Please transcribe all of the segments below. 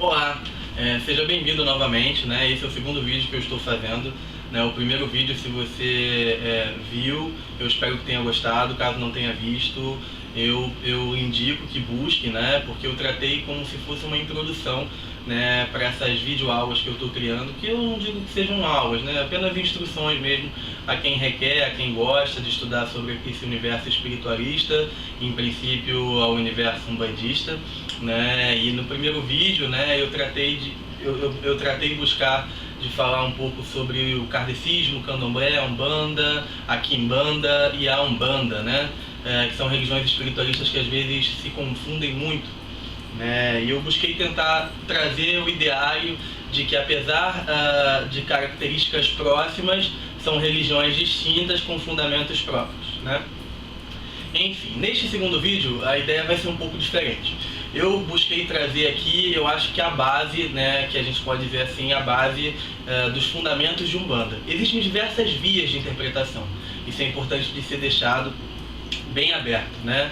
Olá, seja bem-vindo novamente, né? Esse é o segundo vídeo que eu estou fazendo, né? O primeiro vídeo, se você viu, eu espero que tenha gostado. Caso não tenha visto, eu indico que busque, né? Porque eu tratei como se fosse uma introdução, né, para essas videoaulas que eu estou criando, que eu não digo que sejam aulas, né? Apenas instruções mesmo a quem requer, a quem gosta de estudar sobre esse universo espiritualista, em princípio ao universo umbandista, né? E no primeiro vídeo, né, eu tratei de buscar de falar um pouco sobre o kardecismo, o candomblé, a umbanda, a quimbanda e a umbanda, né? Que são religiões espiritualistas que às vezes se confundem muito, né? E eu busquei tentar trazer o ideário de que, apesar de características próximas, são religiões distintas com fundamentos próprios, né? Enfim, neste segundo vídeo a ideia vai ser um pouco diferente. Eu busquei trazer aqui, eu acho que a base, né, que a gente pode dizer assim, a base dos fundamentos de Umbanda. Existem diversas vias de interpretação, isso é importante de ser deixado bem aberto, né?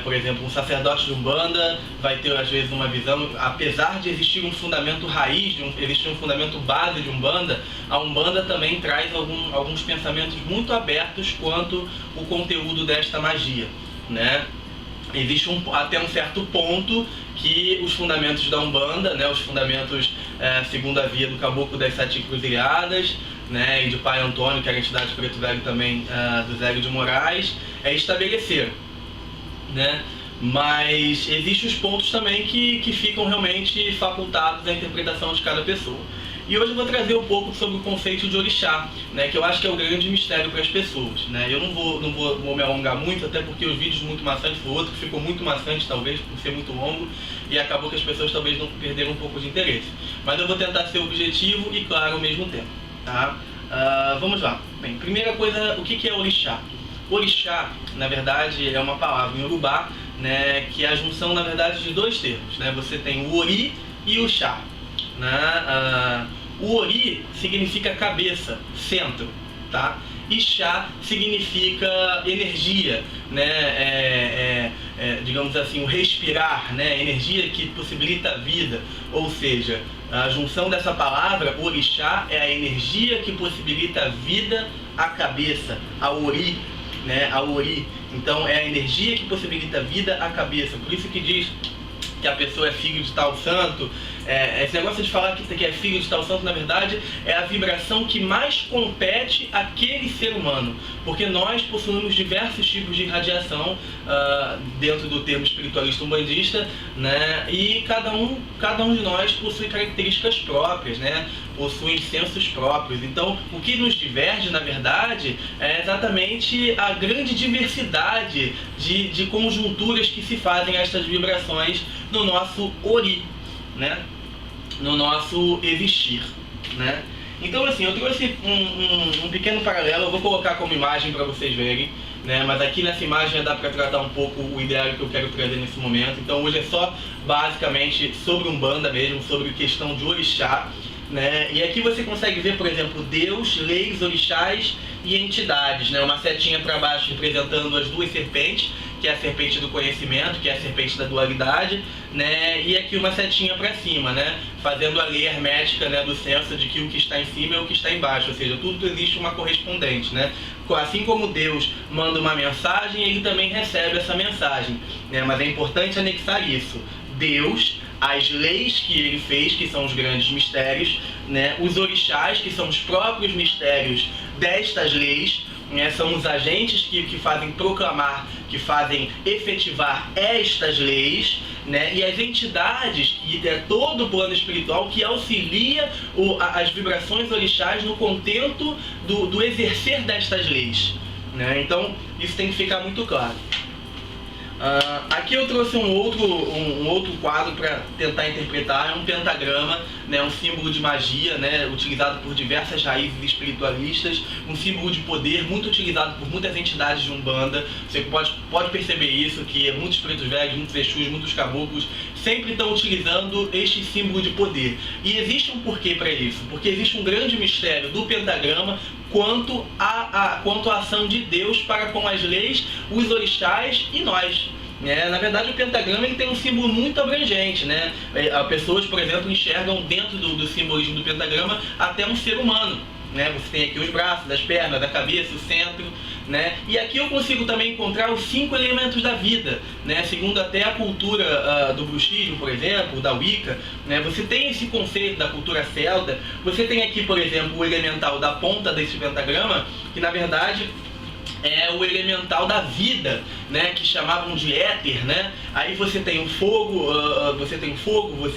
Por exemplo, um sacerdote de Umbanda vai ter às vezes uma visão, apesar de existir um fundamento raiz, existir um fundamento base de Umbanda, a Umbanda também traz alguns pensamentos muito abertos quanto ao conteúdo desta magia, né? Existe até um certo ponto que os fundamentos da Umbanda, né, os fundamentos segundo a via do Caboclo das Sete Encruzilhadas, né, e de Pai Antônio, que era a entidade Preto Velho também, do Zélio de Moraes, estabeleceram, né? Mas existem os pontos também que ficam realmente facultados à interpretação de cada pessoa. E hoje eu vou trazer um pouco sobre o conceito de orixá, né, que eu acho que é o grande mistério para as pessoas, né? Eu não vou me alongar muito, até porque os vídeos muito maçantes, o outro ficou muito maçante talvez por ser muito longo, e acabou que as pessoas talvez não perderam um pouco de interesse. Mas eu vou tentar ser objetivo e claro ao mesmo tempo, tá? Vamos lá. Bem, primeira coisa, o que é orixá? Orixá, na verdade, é uma palavra em Yorubá, né, que é a junção, na verdade, de dois termos, né? Você tem o ori e o chá, né? O ori significa cabeça, centro, tá? E chá significa energia, né? Digamos assim, o respirar, né? Energia que possibilita a vida, ou seja, a junção dessa palavra, orixá, é a energia que possibilita a vida à cabeça, a ori, né? A ori. Então é a energia que possibilita a vida à cabeça. Por isso que diz que a pessoa é filho de tal santo. Esse negócio de falar que é filho de tal santo, na verdade, é a vibração que mais compete àquele ser humano, porque nós possuímos diversos tipos de radiação dentro do termo espiritualista umbandista, né? E cada um de nós possui características próprias, né? Possui sensos próprios. Então, o que nos diverge, na verdade, é exatamente a grande diversidade de conjunturas que se fazem a estas vibrações no nosso ori, né? No nosso existir, né? Então, assim, eu trouxe um pequeno paralelo, eu vou colocar como imagem para vocês verem, né? Mas aqui nessa imagem dá para tratar um pouco o ideário que eu quero trazer nesse momento. Então hoje é só basicamente sobre Umbanda mesmo, sobre questão de orixá, né? E aqui você consegue ver, por exemplo, Deus, leis, orixás e entidades, né? Uma setinha para baixo representando as duas serpentes, que é a serpente do conhecimento, que é a serpente da dualidade, né? E aqui uma setinha para cima, né? Fazendo a lei hermética, né, do senso de que o que está em cima é o que está embaixo, ou seja, tudo existe uma correspondente, né? Assim como Deus manda uma mensagem, ele também recebe essa mensagem, né? Mas é importante anexar isso. Deus, as leis que ele fez, que são os grandes mistérios, né? Os orixás, que são os próprios mistérios destas leis, né? São os agentes que fazem proclamar, que fazem efetivar estas leis, né? E as entidades, que é todo o plano espiritual que auxilia as vibrações orixás no contento do exercer destas leis, né? Então isso tem que ficar muito claro. Aqui eu trouxe um outro quadro para tentar interpretar, é um pentagrama, né, um símbolo de magia, né, utilizado por diversas raízes espiritualistas, um símbolo de poder muito utilizado por muitas entidades de Umbanda. Você pode perceber isso, que muitos pretos velhos, muitos exus, muitos caboclos sempre estão utilizando este símbolo de poder. E existe um porquê para isso, porque existe um grande mistério do pentagrama quanto à ação de Deus para com as leis, os orixás e nós, Na verdade, o pentagrama ele tem um símbolo muito abrangente, né? As pessoas, por exemplo, enxergam dentro do simbolismo do pentagrama até um ser humano, né? Você tem aqui os braços, as pernas, a cabeça, o centro, né? E aqui eu consigo também encontrar os 5 elementos da vida, né? Segundo até a cultura do bruxismo, por exemplo, da Wicca, né? Você tem esse conceito da cultura celta. Você tem aqui, por exemplo, o elemental da ponta desse pentagrama, que na verdade é o elemental da vida, né, que chamavam de éter, né? Aí você tem o fogo, você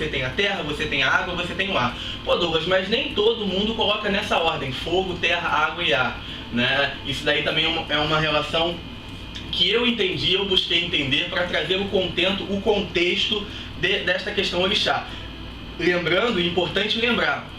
tem a terra, você tem a água, você tem o ar. Pô, Douglas, mas nem todo mundo coloca nessa ordem: fogo, terra, água e ar, né? Isso daí também é uma relação que eu entendi, eu busquei entender para trazer o contexto desta questão orixá. Lembrando, é importante lembrar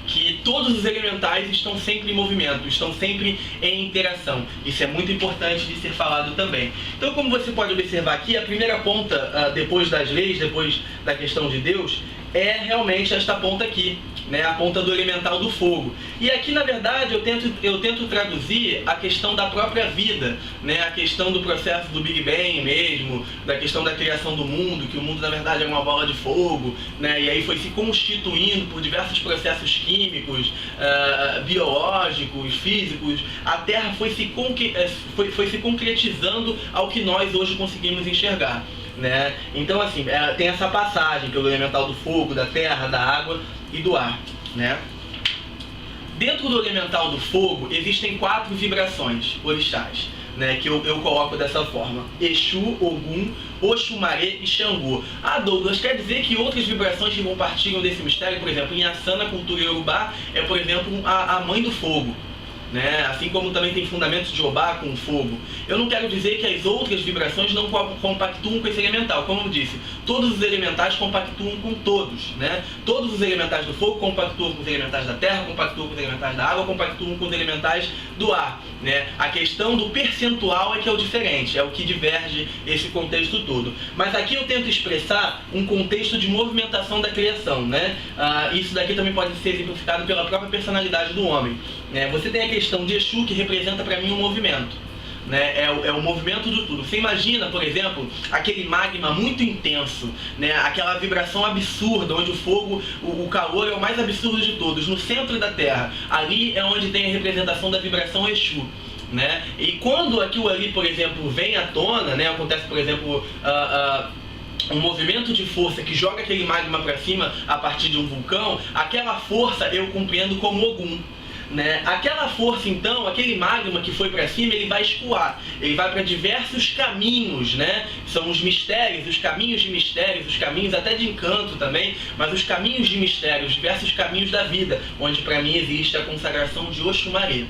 que todos os elementais estão sempre em movimento, estão sempre em interação. Isso é muito importante de ser falado também. Então, como você pode observar aqui, a primeira ponta, depois das leis, depois da questão de Deus, é realmente esta ponta aqui, né, a ponta do elemental do fogo. E aqui, na verdade, eu tento traduzir a questão da própria vida, né, a questão do processo do Big Bang mesmo, da questão da criação do mundo, que o mundo, na verdade, é uma bola de fogo, né, e aí foi se constituindo por diversos processos químicos, biológicos, físicos. A Terra foi se concretizando ao que nós hoje conseguimos enxergar, né? Então, assim, tem essa passagem pelo elemental do fogo, da terra, da água e do ar, né? Dentro do elemental do fogo existem 4 vibrações orixás, né, que eu coloco dessa forma: Exu, Ogum, Oxumaré e Xangô. Ah, Douglas, quer dizer que outras vibrações que compartilham desse mistério, por exemplo, em Assã, na cultura iorubá, é, por exemplo, a mãe do fogo, né? Assim como também tem fundamentos de Obá com o fogo. Eu não quero dizer que as outras vibrações não compactuam com esse elemental. Como eu disse, todos os elementais compactuam com todos, né? Todos os elementais do fogo compactuam com os elementais da terra, compactuam com os elementais da água, compactuam com os elementais do ar, né? A questão do percentual é que é o diferente, é o que diverge esse contexto todo. Mas aqui eu tento expressar um contexto de movimentação da criação, né? Isso daqui também pode ser exemplificado pela própria personalidade do homem, né? Você tem a questão de Exu, que representa para mim um movimento, né? É o movimento do tudo. Você imagina, por exemplo, aquele magma muito intenso, né? Aquela vibração absurda, onde o fogo, o calor é o mais absurdo de todos, no centro da Terra. Ali é onde tem a representação da vibração Exu, né? E quando aquilo ali, por exemplo, vem à tona, né? Acontece, por exemplo, um movimento de força que joga aquele magma para cima a partir de um vulcão, aquela força eu compreendo como Ogum, né? Aquela força, então, aquele magma que foi para cima, ele vai escoar, ele vai para diversos caminhos, né? São os mistérios, os caminhos de mistérios, os caminhos até de encanto também, mas os caminhos de mistérios, diversos caminhos da vida, onde para mim existe a consagração de Oxumaré.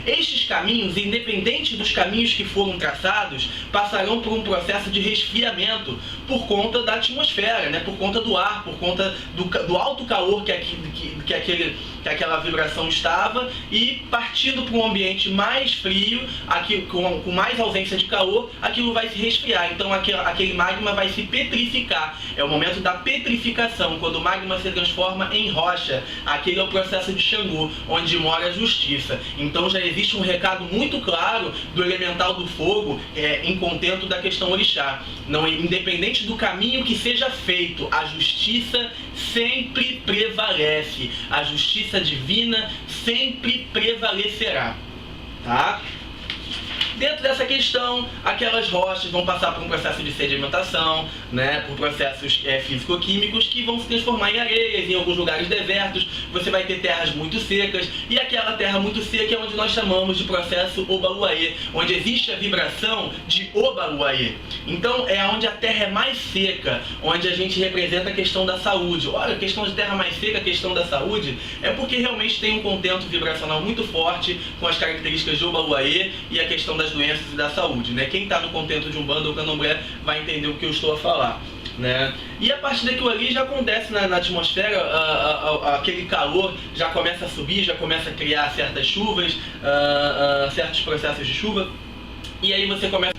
Estes caminhos, independente dos caminhos que foram traçados, passarão por um processo de resfriamento por conta da atmosfera, né? Por conta do ar, por conta do alto calor que aquela vibração estava, e partindo para um ambiente mais frio, com mais ausência de calor, aquilo vai se resfriar. Então aquele magma vai se petrificar. É o momento da petrificação, quando o magma se transforma em rocha. Aquele é o processo de Xangô, onde mora a justiça. Então já existe um recado muito claro do elemental do fogo em contento da questão orixá. Não, independente do caminho que seja feito, a justiça sempre prevalece. A justiça divina sempre prevalecerá, tá? Dentro dessa questão, aquelas rochas vão passar por um processo de sedimentação, né, por processos físico-químicos que vão se transformar em areias, em alguns lugares desertos. Você vai ter terras muito secas, e aquela terra muito seca é onde nós chamamos de processo Obaluayê, onde existe a vibração de Obaluayê. Então é onde a terra é mais seca, onde a gente representa a questão da saúde. Olha, a questão de terra mais seca, a questão da saúde, é porque realmente tem um contento vibracional muito forte com as características de Obaluayê e a questão das doenças e da saúde, né? Quem está no contento de Umbanda ou Candomblé vai entender o que eu estou a falar, né? E a partir daquilo ali já acontece na atmosfera, aquele calor já começa a subir, já começa a criar certas chuvas, certos processos de chuva, e aí você começa...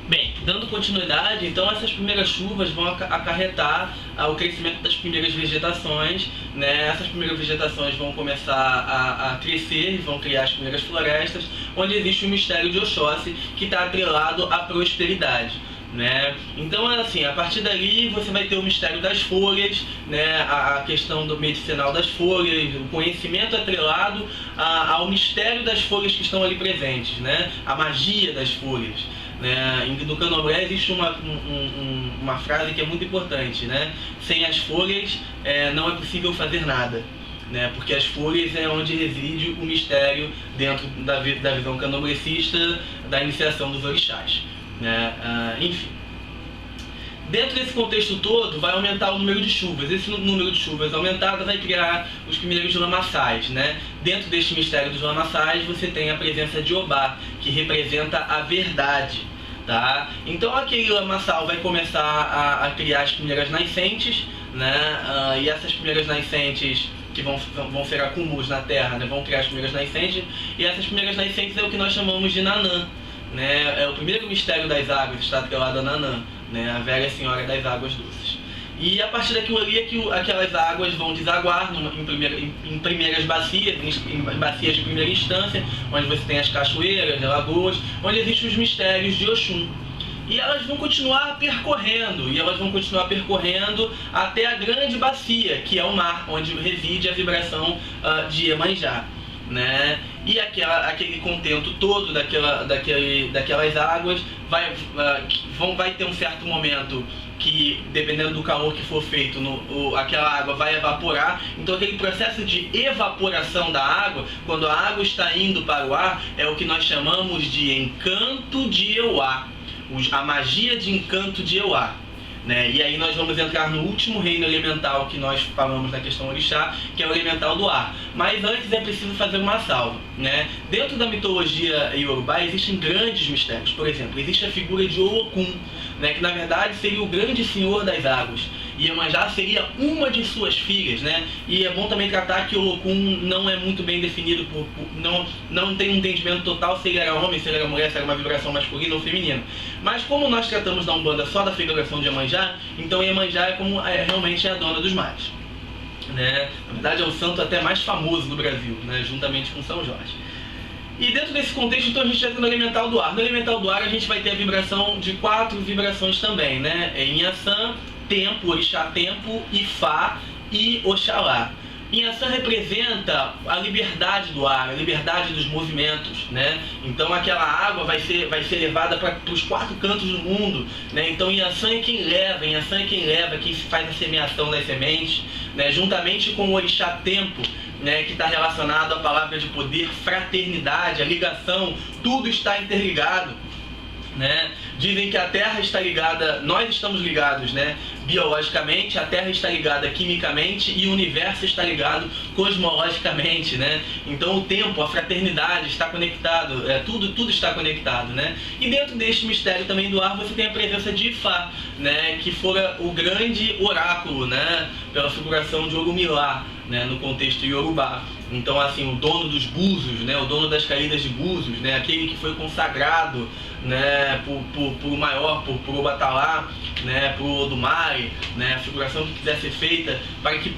Bem, dando continuidade, então essas primeiras chuvas vão acarretar o crescimento das primeiras vegetações, né? Essas primeiras vegetações vão começar a crescer, vão criar as primeiras florestas, onde existe o mistério de Oxóssi, que está atrelado à prosperidade, né? Então, assim, a partir dali você vai ter o mistério das folhas, né? A questão do medicinal das folhas, o conhecimento atrelado ao mistério das folhas que estão ali presentes, né? A magia das folhas, né? No Candomblé existe uma frase que é muito importante, né? Sem as folhas não é possível fazer nada, né? Porque as folhas é onde reside o mistério dentro da visão candomblecista da iniciação dos orixás, né? Enfim, dentro desse contexto todo vai aumentar o número de chuvas. Esse número de chuvas aumentado vai criar os primeiros lamaçais, né? Dentro deste mistério dos lamaçais você tem a presença de Obá, que representa a verdade, tá? Então aquele lamaçal vai começar a criar as primeiras nascentes, né? E essas primeiras nascentes que vão ser acúmulos na terra, né? Vão criar as primeiras nascentes, e essas primeiras nascentes é o que nós chamamos de Nanã, né? É o primeiro mistério das águas, está atrelado a Nanã, né? A velha senhora das águas doces. E a partir daquilo ali é que aquelas águas vão desaguar em primeiras bacias, em bacias de primeira instância, onde você tem as cachoeiras, as lagoas, onde existem os mistérios de Oxum. E elas vão continuar percorrendo, até a grande bacia, que é o mar, onde reside a vibração de Iemanjá, né? E aquele contento todo daquelas águas vai ter um certo momento que, dependendo do calor que for feito, aquela água vai evaporar. Então aquele processo de evaporação da água, quando a água está indo para o ar, é o que nós chamamos de encanto de Euá, a magia de encanto de Euá, né? E aí nós vamos entrar no último reino elemental que nós falamos na questão orixá, que é o elemental do ar. Mas antes é preciso fazer uma salva, né? Dentro da mitologia iorubá existem grandes mistérios. Por exemplo, existe a figura de Olokun, né? Que na verdade seria o grande senhor das águas. E Iemanjá seria uma de suas filhas, né? E é bom também tratar que o Olokun não é muito bem definido, não tem um entendimento total se ele era homem, se ele era mulher, se era uma vibração masculina ou feminina. Mas como nós tratamos da Umbanda só da figuração de Iemanjá, então Iemanjá realmente é a dona dos mares, né? Na verdade é o santo até mais famoso do Brasil, né? Juntamente com São Jorge. E dentro desse contexto, então, a gente entra no elemental do ar. No elemental do ar a gente vai ter a vibração de 4 vibrações também, né? Inhaçã, Tempo, Orixá Tempo, Ifá e Oxalá. Inhaçã representa a liberdade do ar, a liberdade dos movimentos, né? Então aquela água vai ser levada para os 4 cantos do mundo, né? Então Inhaçã é quem leva, quem faz a semeação das sementes, né? Juntamente com o Orixá Tempo, né? Que está relacionado à palavra de poder, fraternidade, a ligação, tudo está interligado, né? Dizem que a Terra está ligada, nós estamos ligados, né? Biologicamente, a Terra está ligada quimicamente e o universo está ligado cosmologicamente, né? Então o tempo, a fraternidade está conectado, tudo está conectado, né? E dentro deste mistério também do ar você tem a presença de Ifá, né? Que fora o grande oráculo, né? Pela figuração de Orumilá, né? No contexto iorubá. Então assim, o dono dos búzios, né? O dono das caídas de búzios, né? Aquele que foi consagrado, né? Por o maior, por Obatalá, né? Por Odumare, né? A figuração que quiser ser feita para que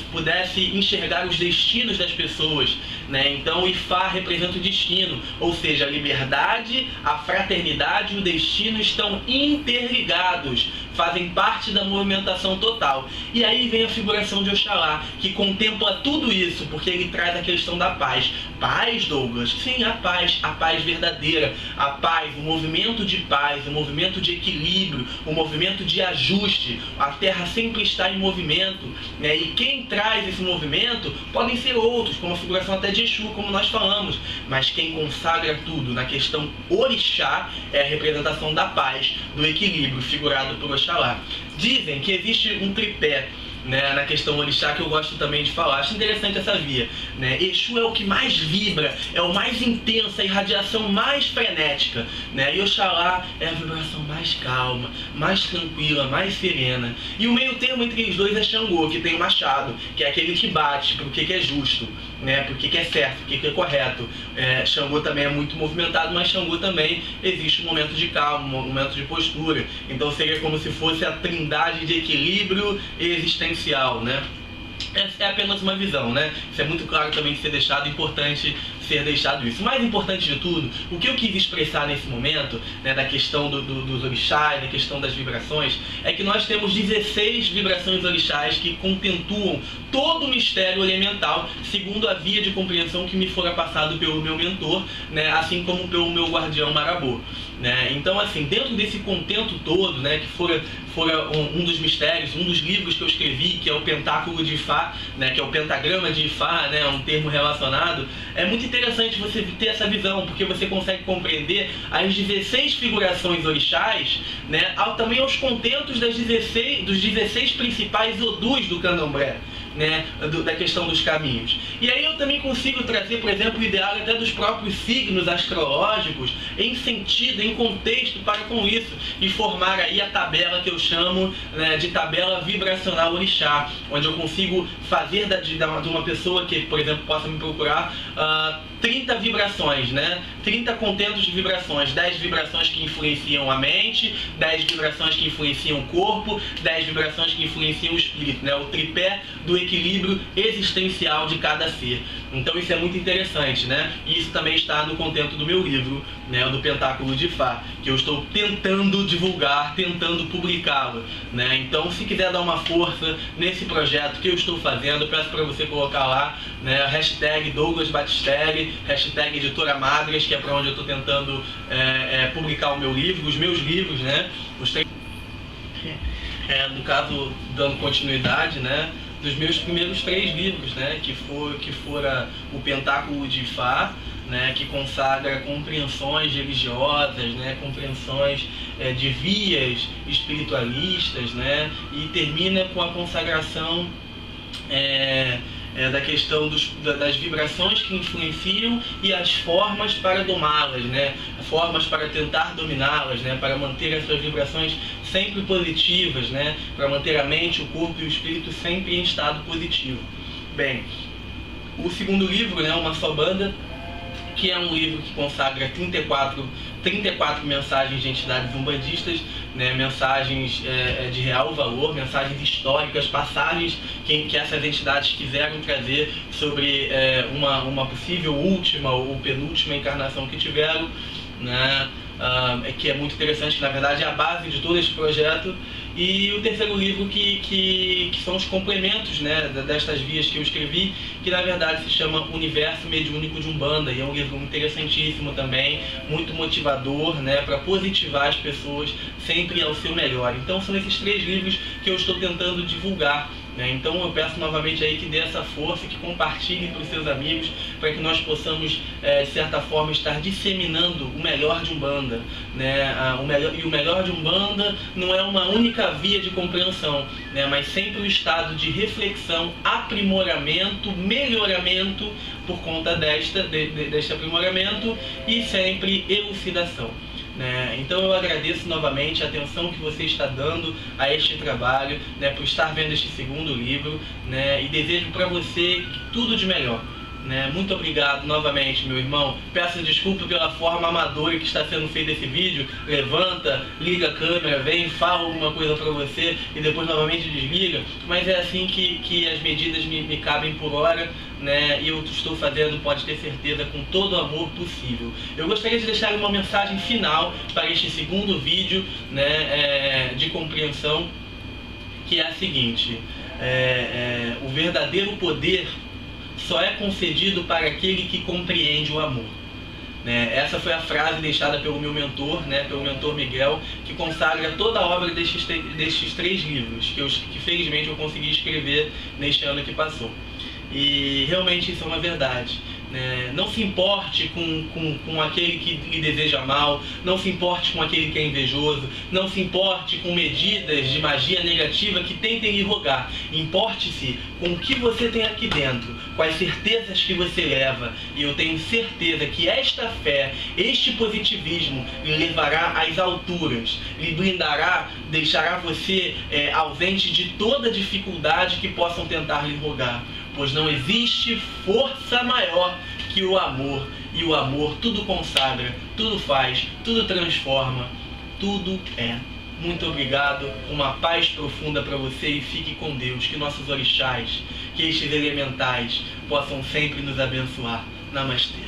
pudesse enxergar os destinos das pessoas, né? Então o Ifá representa o destino, ou seja, a liberdade, a fraternidade e o destino estão interligados, fazem parte da movimentação total. E aí vem a figuração de Oxalá, que contempla tudo isso, porque ele traz a questão da paz. Paz, Douglas? Sim, a paz verdadeira, a paz, o movimento de paz, o movimento de equilíbrio, o movimento de ajuste. A Terra sempre está em movimento, né? E quem traz esse movimento podem ser outros, como a figuração até de Exu, como nós falamos, mas quem consagra tudo na questão orixá é a representação da paz, do equilíbrio, figurado por Oxalá. Dizem que existe um tripé, né, na questão orixá, que eu gosto também de falar. Acho interessante essa via, né? Exu é o que mais vibra, é o mais intenso, a irradiação mais frenética, né? E Oxalá é a vibração mais calma, mais tranquila, mais serena. E o meio termo entre os dois é Xangô, que tem o machado, que é aquele que bate pro que é justo, né? Pro que é certo, pro que é correto. Xangô também é muito movimentado, mas Xangô também existe um momento de calma, um momento de postura. Então seria como se fosse a trindade de equilíbrio existencial, né? É apenas uma visão, né? Isso é muito claro também de ser deixado, importante ser deixado isso. O mais importante de tudo, o que eu quis expressar nesse momento, né, da questão dos orixás, da questão das vibrações, é que nós temos 16 vibrações orixás que contentuam todo o mistério elemental, segundo a via de compreensão que me fora passado pelo meu mentor, né, assim como pelo meu guardião Marabô. Né? Então, assim, dentro desse contento todo, né, que fora um dos mistérios, um dos livros que eu escrevi, que é o Pentáculo de Ifá, né, que é o pentagrama de Ifá, né, um termo relacionado, é muito interessante você ter essa visão, porque você consegue compreender as 16 figurações orixás, né, também aos contentos dos 16 principais odus do candomblé. Né, da questão dos caminhos. E aí eu também consigo trazer, por exemplo, o ideal até dos próprios signos astrológicos em sentido, em contexto para com isso, e formar aí a tabela que eu chamo, né, de tabela vibracional orixá, onde eu consigo fazer de uma pessoa que, por exemplo, possa me procurar 30 vibrações, né? 30 contentos de vibrações, 10 vibrações que influenciam a mente, 10 vibrações que influenciam o corpo, 10 vibrações que influenciam o espírito, né? O tripé do equilíbrio existencial de cada ser. Então isso é muito interessante, né? E isso também está no contento do meu livro, né? Do Pentáculo de Ifá, que eu estou tentando divulgar, tentando publicá-lo, né? Então, se quiser dar uma força nesse projeto que eu estou fazendo, eu peço para você colocar lá, né, a hashtag Douglas Batistelli, hashtag Editora Madras, que é para onde eu estou tentando publicar o meu livro, os meus livros, né? No caso, dando continuidade, né, dos meus primeiros 3 livros, né, que fora o Pentáculo de Ifá, né, que consagra compreensões religiosas, né, compreensões de vias espiritualistas, né, e termina com a consagração da questão das vibrações que influenciam e as formas para domá-las, né? Formas para tentar dominá-las, né? Para manter as suas vibrações sempre positivas, né? Para manter a mente, o corpo e o espírito sempre em estado positivo. Bem, o segundo livro, né, Uma Só Banda, que é um livro que consagra 34 mensagens de entidades umbandistas, né, mensagens de real valor, mensagens históricas, passagens que essas entidades quiseram trazer sobre uma possível última ou penúltima encarnação que tiveram, né, que é muito interessante, que na verdade é a base de todo esse projeto. E o terceiro livro que são os complementos, né, destas vias que eu escrevi, que na verdade se chama Universo Mediúnico de Umbanda, e é um livro interessantíssimo também, muito motivador, né, para positivar as pessoas sempre ao seu melhor. Então são esses 3 livros que eu estou tentando divulgar, né? Então eu peço novamente aí que dê essa força, que compartilhe para os seus amigos, para que nós possamos, de certa forma, estar disseminando o melhor de Umbanda, né? O melhor de Umbanda não é uma única via de compreensão, né? Mas sempre um estado de reflexão, aprimoramento, melhoramento por conta deste aprimoramento e sempre elucidação. Né? Então eu agradeço novamente a atenção que você está dando a este trabalho, né, por estar vendo este segundo livro, né, e desejo para você tudo de melhor. Né? Muito obrigado novamente, meu irmão. Peço desculpa pela forma amadora que está sendo feito esse vídeo. Levanta, liga a câmera, vem, fala alguma coisa para você e depois novamente desliga. Mas é assim que as medidas me cabem por hora, né? E eu estou fazendo, pode ter certeza, com todo o amor possível. Eu gostaria de deixar uma mensagem final para este segundo vídeo, né, de compreensão, que é a seguinte: o verdadeiro poder só é concedido para aquele que compreende o amor. Né? Essa foi a frase deixada pelo meu mentor, né, pelo mentor Miguel, que consagra toda a obra destes 3 livros, que felizmente eu consegui escrever neste ano que passou. E realmente isso é uma verdade. Não se importe com aquele que lhe deseja mal, não se importe com aquele que é invejoso, não se importe com medidas de magia negativa que tentem lhe rogar. Importe-se com o que você tem aqui dentro, com as certezas que você leva. E eu tenho certeza que esta fé, este positivismo lhe levará às alturas, lhe blindará, deixará você ausente de toda dificuldade que possam tentar lhe rogar. Pois não existe força maior que o amor, e o amor tudo consagra, tudo faz, tudo transforma, tudo é. Muito obrigado, uma paz profunda para você e fique com Deus, que nossos orixás, que estes elementais possam sempre nos abençoar. Namastê.